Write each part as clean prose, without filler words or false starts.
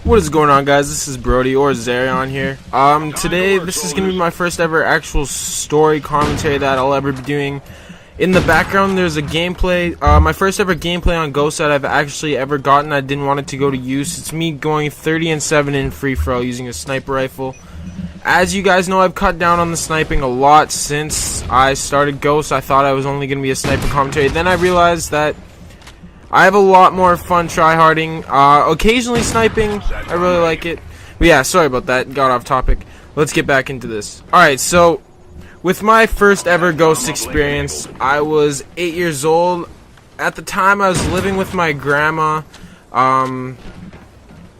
What is going on, guys? This is Brody or Zarion here. Today this is gonna be my first ever actual story commentary that I'll ever be doing. In the background there's a gameplay, my first ever gameplay on Ghost that I've actually ever gotten. I didn't want it to go to use. It's me going 30-7 in free-for-all using a sniper rifle. As you guys know, I've cut down on the sniping a lot since I started Ghost. I thought I was only gonna be a sniper commentary. Then I realized that I have a lot more fun tryharding, occasionally sniping. I really like it. But yeah, sorry about that, got off topic. Let's get back into this. Alright, so with my first ever Ghost experience, I was 8 years old. At the time I was living with my grandma. Well,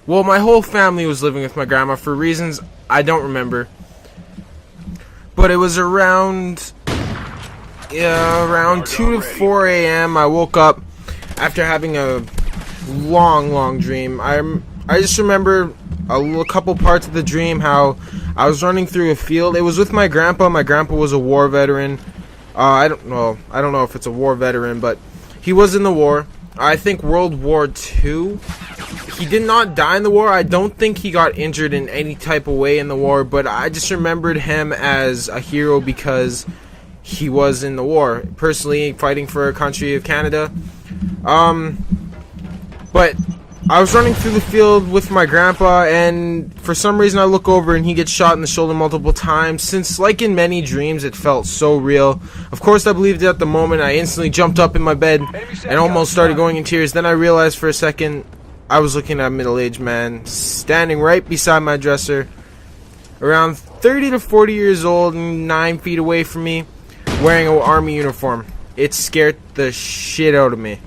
my whole family was living with my grandma for reasons I don't remember. But it was around 2 to 4 a.m. I woke up after having a long dream. I just remember a couple parts of the dream, how I was running through a field. It was with my grandpa. My grandpa was a war veteran. I don't know if it's a war veteran, but he was in the war. I think World War II. He did not die in the war. I don't think he got injured in any type of way in the war, but I just remembered him as a hero because he was in the war, personally fighting for a country of Canada. But I was running through the field with my grandpa, and for some reason I look over and he gets shot in the shoulder multiple times. Since, like in many dreams, it felt so real. Of course I believed it at the moment. I instantly jumped up in my bed and almost started going in tears. Then I realized for a second I was looking at a middle-aged man standing right beside my dresser, around 30 to 40 years old and 9 feet away from me, wearing an army uniform. It scared the shit out of me.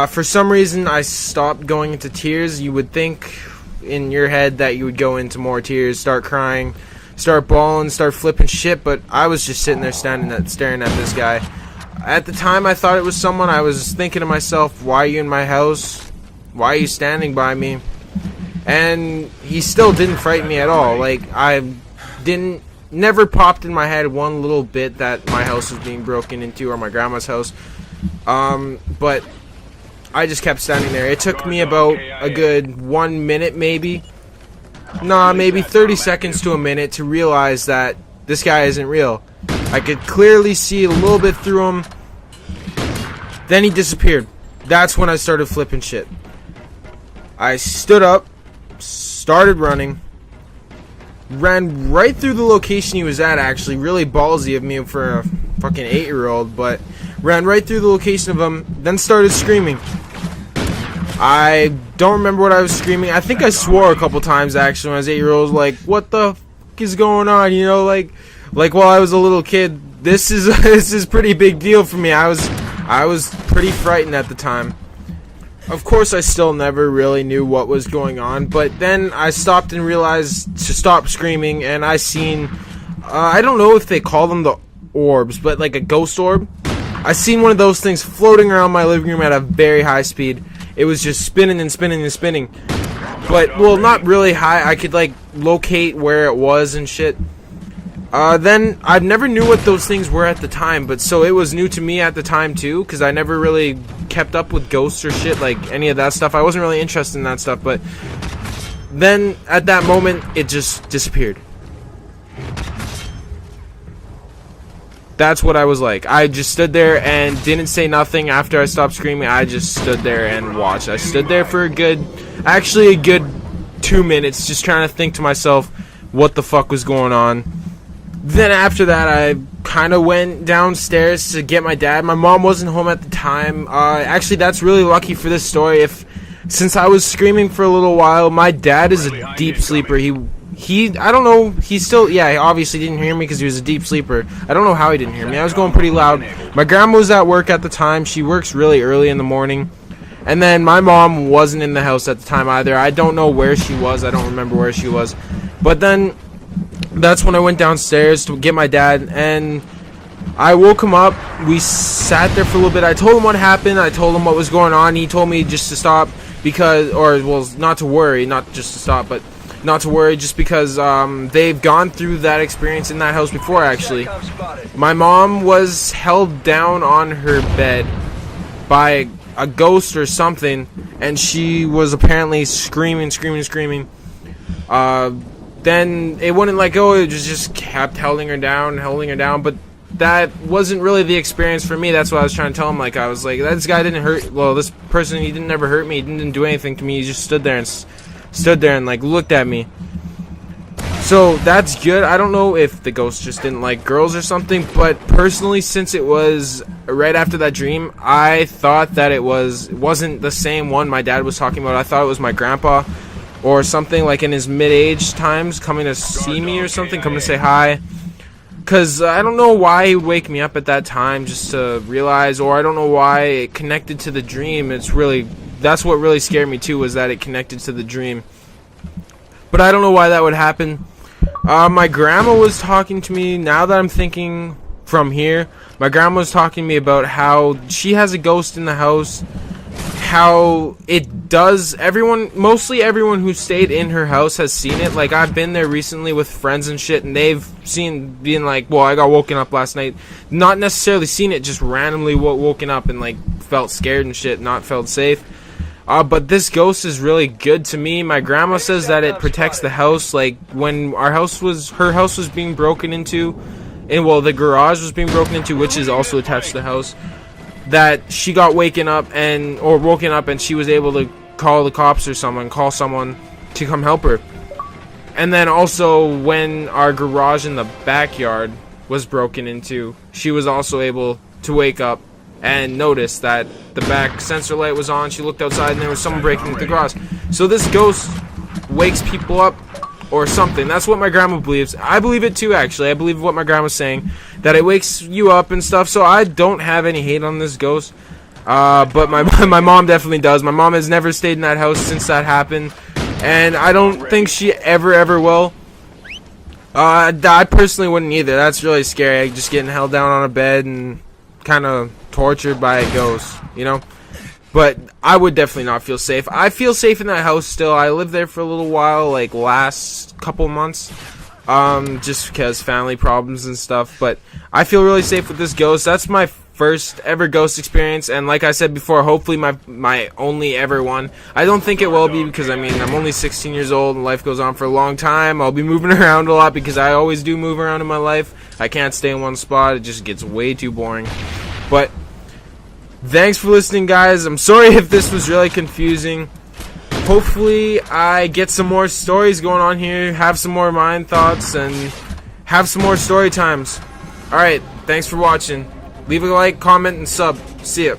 For some reason, I stopped going into tears. You would think in your head that you would go into more tears, start crying, start bawling, start flipping shit, but I was just sitting there staring at this guy. At the time, I thought it was someone. I was thinking to myself, why are you in my house? Why are you standing by me? And he still didn't frighten me at all. Like, never popped in my head one little bit that my house was being broken into, or my grandma's house. But I just kept standing there. It took me about a good 1 minute, maybe 30 seconds to a minute to realize that this guy isn't real. I could clearly see a little bit through him. Then he disappeared. That's when I started flipping shit. I stood up, started running, ran right through the location he was at. Actually, really ballsy of me for a fucking 8-year-old, but ran right through the location of him, then started screaming. I don't remember what I was screaming. I think I swore a couple times actually when I was 8-year-old. Like, what the fuck is going on? You know, like while I was a little kid. This is pretty big deal for me. I was pretty frightened at the time. Of course, I still never really knew what was going on, but then I stopped and realized to stop screaming, and I seen, I don't know if they call them the orbs, but like a ghost orb. I seen one of those things floating around my living room at a very high speed. It was just spinning and spinning and spinning. But, well, not really high. I could, like, locate where it was and shit. Then, I never knew what those things were at the time, but so it was new to me at the time, too, because I never really kept up with ghosts or shit, like, any of that stuff. I wasn't really interested in that stuff, but then, at that moment, it just disappeared. That's what I was like. I just stood there and didn't say nothing after I stopped screaming. I just stood there and watched. I stood there for a good 2 minutes, just trying to think to myself what the fuck was going on. Then after that, I kind of went downstairs to get my dad. My mom wasn't home at the time. Actually, that's really lucky for this story. Since I was screaming for a little while, my dad is a deep sleeper. I don't know, he obviously didn't hear me because he was a deep sleeper. I don't know how he didn't hear me. I was going pretty loud. My grandma was at work at the time. She works really early in the morning. And then my mom wasn't in the house at the time either. I don't know where she was. I don't remember where she was. But then that's when I went downstairs to get my dad, and I woke him up. We sat there for a little bit. I told him what happened. I told him what was going on. He told me just to stop not to worry, not just to stop, but not to worry, just because they've gone through that experience in that house before, actually. My mom was held down on her bed by a ghost or something, and she was apparently screaming. Then it wouldn't let go. It just kept holding her down. But that wasn't really the experience for me. That's what I was trying to tell him. Like, I was like, this guy didn't hurt. Well, this person, he didn't never hurt me. He didn't do anything to me. He just stood there and like looked at me. So that's good. I don't know if the ghost just didn't like girls or something, but personally, since it was right after that dream, I thought that it wasn't the same one my dad was talking about. I thought it was my grandpa or something, like in his mid-age times, coming to see me or something, coming to say hi. Because I don't know why he would wake me up at that time just to realize, or I don't know why it connected to the dream. That's what really scared me too, was that it connected to the dream. But I don't know why that would happen. My grandma was talking to me, now that I'm thinking from here, my grandma was talking to me about how she has a ghost in the house, how it does, mostly everyone who stayed in her house has seen it. Like, I've been there recently with friends and shit, and they've being like, well, I got woken up last night, not necessarily seen it, just randomly woken up and like felt scared and shit, not felt safe. But this ghost is really good to me. My grandma says that it protects the house. Like, when her house was being broken into, and well, the garage was being broken into, which is also attached to the house, that she got woken up and she was able to call the cops or call someone to come help her. And then also, when our garage in the backyard was broken into, she was also able to wake up and notice that the back sensor light was on. She looked outside and there was someone breaking into the garage. So this ghost wakes people up or something. That's what my grandma believes. I believe it too, actually. I believe what my grandma's saying, that it wakes you up and stuff. So I don't have any hate on this ghost. But my mom definitely does. My mom has never stayed in that house since that happened, and I don't think she ever will. I personally wouldn't either. That's really scary. Just getting held down on a bed and kind of tortured by a ghost, you know. But I would definitely not feel safe. I feel safe in that house still. I lived there for a little while, like last couple months, just because family problems and stuff. But I feel really safe with this ghost. That's my first ever ghost experience, and like I said before, hopefully my only ever one. I don't think it will be, because I mean, I'm only 16 years old and life goes on for a long time. I'll be moving around a lot because I always do move around in my life. I can't stay in one spot. It just gets way too boring. But thanks for listening, guys. I'm sorry if this was really confusing. Hopefully I get some more stories going on here, have some more mind thoughts, and have some more story times. Alright, thanks for watching. Leave a like, comment, and sub. See ya.